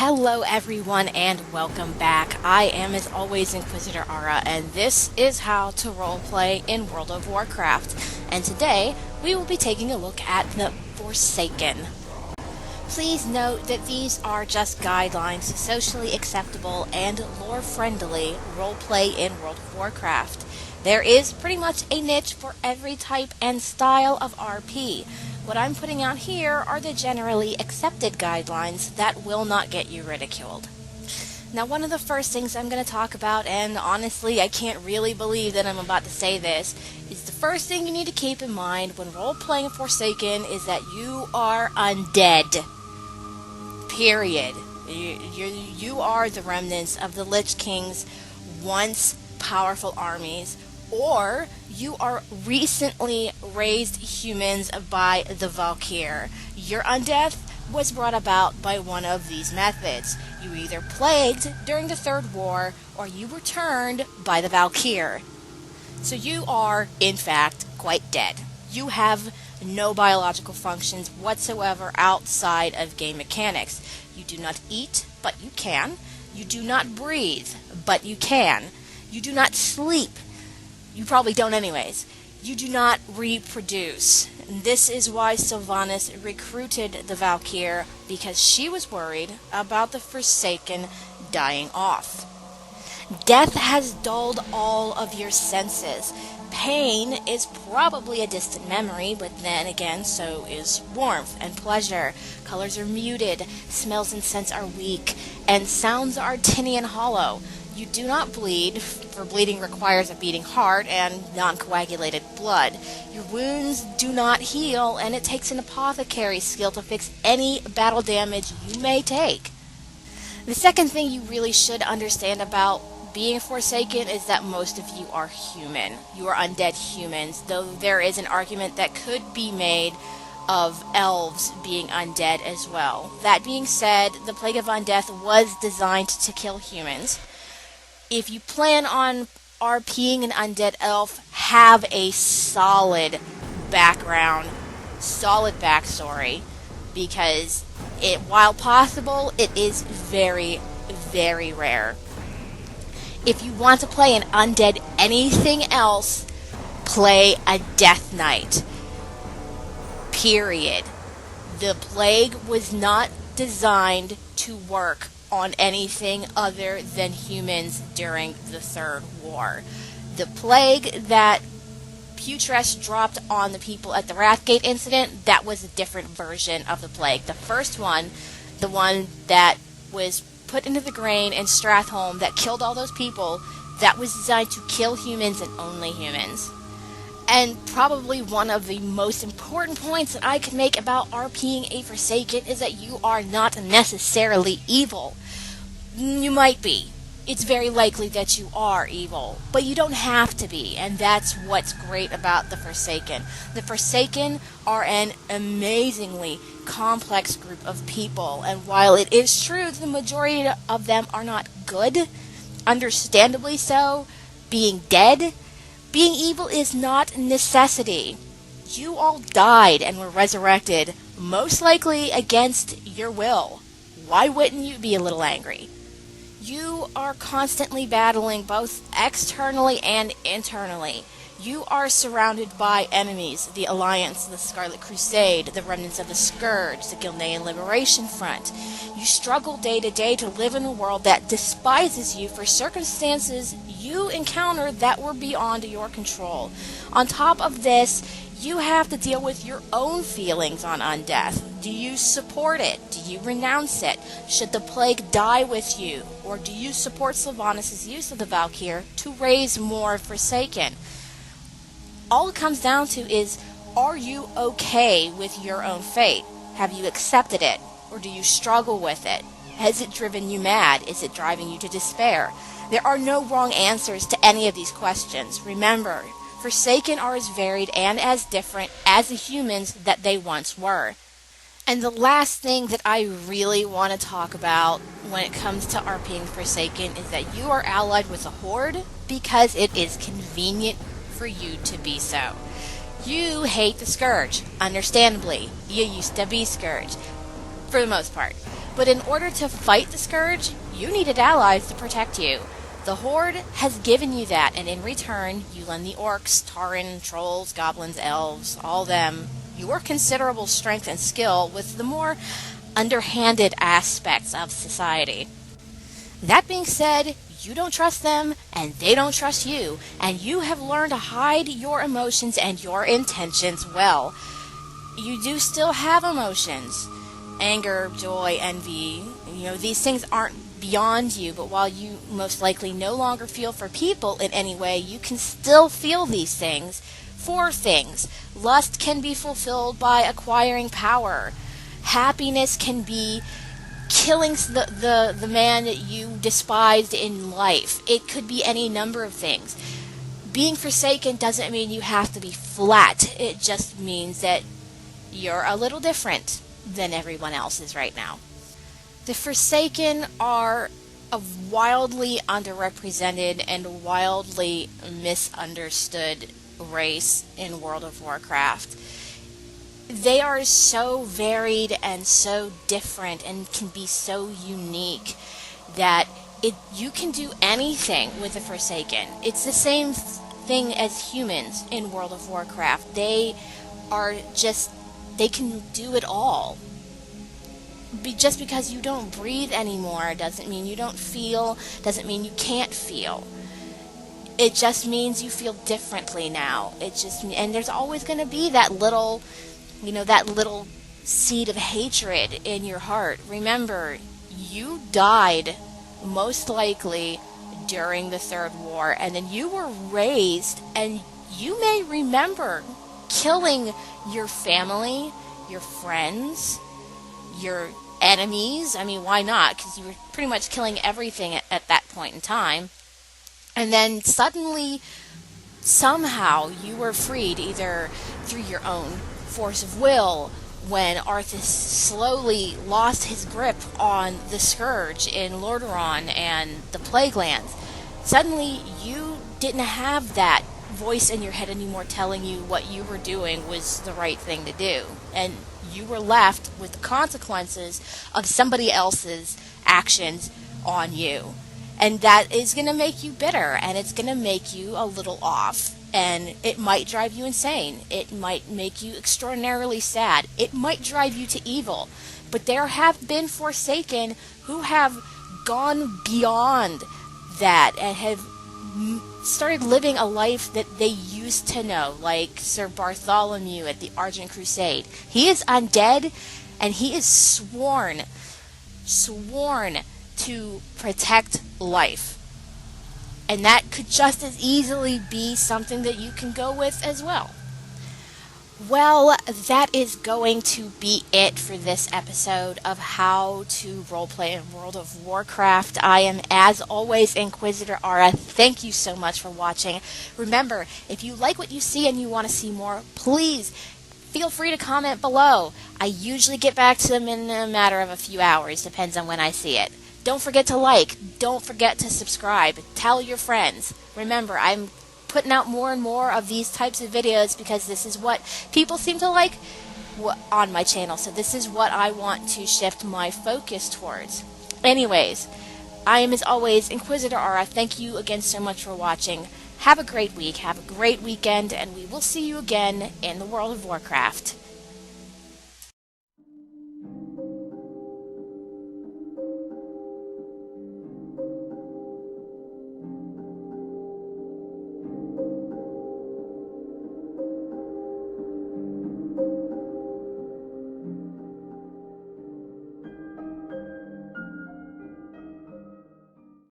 Hello everyone and welcome back. I am as always Inquisitor Ara and this is how to roleplay in World of Warcraft. And today we will be taking a look at the Forsaken. Please note that these are just guidelines to socially acceptable and lore-friendly roleplay in World of Warcraft. There is pretty much a niche for every type and style of RP. What I'm putting out here are the generally accepted guidelines that will not get you ridiculed. Now, one of the first things I'm going to talk about, and honestly I can't really believe that I'm about to say this, is the first thing you need to keep in mind when role-playing Forsaken is that you are undead. Period. You are the remnants of the Lich King's once powerful armies, or you are recently raised humans by the Valkyr. Your undeath was brought about by one of these methods. You either plagued during the Third War, or you were turned by the Valkyr. So you are, in fact, quite dead. You have no biological functions whatsoever outside of game mechanics. You do not eat, but you can. You do not breathe, but you can. You do not sleep. You probably don't anyways. You do not reproduce. This is why Sylvanas recruited the Valkyr, because she was worried about the Forsaken dying off. Death has dulled all of your senses. Pain is probably a distant memory, but then again, so is warmth and pleasure. Colors are muted, smells and scents are weak, and sounds are tinny and hollow. You do not bleed, for bleeding requires a beating heart and non-coagulated blood. Your wounds do not heal, and it takes an apothecary's skill to fix any battle damage you may take. The second thing you really should understand about being Forsaken is that most of you are human. You are undead humans, though there is an argument that could be made of elves being undead as well. That being said, the Plague of Undeath was designed to kill humans. If you plan on RPing an undead elf, have a solid background, solid backstory, because while possible, it is very, very rare. If you want to play an undead anything else, play a Death Knight. Period. The Plague was not designed to work on anything other than humans during the Third War. The Plague that Putress dropped on the people at the Wrathgate incident, that was a different version of the Plague. The first one, the one that was put into the grain in Stratholme that killed all those people, that was designed to kill humans and only humans. And probably one of the most important points that I could make about RPing a Forsaken is that you are not necessarily evil. You might be. It's very likely that you are evil, but you don't have to be, and that's what's great about the Forsaken. The Forsaken are an amazingly complex group of people, and while it is true the majority of them are not good, understandably so, being dead, being evil is not necessity. You all died and were resurrected, most likely against your will. Why wouldn't you be a little angry? You are constantly battling both externally and internally. You are surrounded by enemies, the Alliance, the Scarlet Crusade, the remnants of the Scourge, the Gilnean Liberation Front. You struggle day to day to live in a world that despises you for circumstances you encounter that were beyond your control. On top of this, you have to deal with your own feelings on undeath. Do you support it? Do you renounce it? Should the Plague die with you? Or do you support Sylvanas' use of the Valkyr to raise more Forsaken? All it comes down to is, are you okay with your own fate? Have you accepted it? Or do you struggle with it? Has it driven you mad? Is it driving you to despair? There are no wrong answers to any of these questions. Remember, Forsaken are as varied and as different as the humans that they once were. And the last thing that I really want to talk about when it comes to RPing Forsaken is that you are allied with a horde because it is convenient for you to be so. You hate the Scourge, understandably. You used to be Scourge, for the most part. But in order to fight the Scourge, you needed allies to protect you. The Horde has given you that, and in return, you lend the orcs, tauren, trolls, goblins, elves, all them, your considerable strength and skill with the more underhanded aspects of society. That being said, you don't trust them, and they don't trust you, and you have learned to hide your emotions and your intentions well. You do still have emotions. Anger, joy, envy, these things aren't beyond you, but while you most likely no longer feel for people in any way, you can still feel these things for things. Lust can be fulfilled by acquiring power. Happiness can be killing the man that you despised in life. It could be any number of things. Being forsaken doesn't mean you have to be flat. It just means that you're a little different than everyone else is right now. The Forsaken are a wildly underrepresented and wildly misunderstood race in World of Warcraft. They are so varied and so different and can be so unique that you can do anything with the Forsaken. It's the same thing as humans in World of Warcraft. They can do it all. Just because you don't breathe anymore doesn't mean you don't feel, doesn't mean you can't feel. It just means you feel differently now. And there's always going to be that little seed of hatred in your heart. Remember, you died most likely during the Third War, and then you were raised, and you may remember killing your family, your friends, your enemies. I mean, why not? Because you were pretty much killing everything at that point in time. And then suddenly, somehow, you were freed, either through your own force of will, when Arthas slowly lost his grip on the Scourge in Lordaeron and the Plague Lands. Suddenly, you didn't have that voice in your head anymore telling you what you were doing was the right thing to do. And you were left with the consequences of somebody else's actions on you. And that is going to make you bitter, and it's going to make you a little off. And it might drive you insane. It might make you extraordinarily sad. It might drive you to evil. But there have been Forsaken who have gone beyond that and have started living a life that they used to know, like Sir Bartholomew at the Argent Crusade. He is undead, and he is sworn to protect life. And that could just as easily be something that you can go with as well. Well, that is going to be it for this episode of How to Roleplay in World of Warcraft. I am, as always, Inquisitor Aura. Thank you so much for watching. Remember, if you like what you see and you want to see more, please feel free to comment below. I usually get back to them in a matter of a few hours, depends on when I see it. Don't forget to like. Don't forget to subscribe. Tell your friends. Remember, I'm putting out more and more of these types of videos because this is what people seem to like on my channel. So this is what I want to shift my focus towards. Anyways, I am, as always, Inquisitor Aura. Thank you again so much for watching. Have a great week. Have a great weekend. And we will see you again in the World of Warcraft.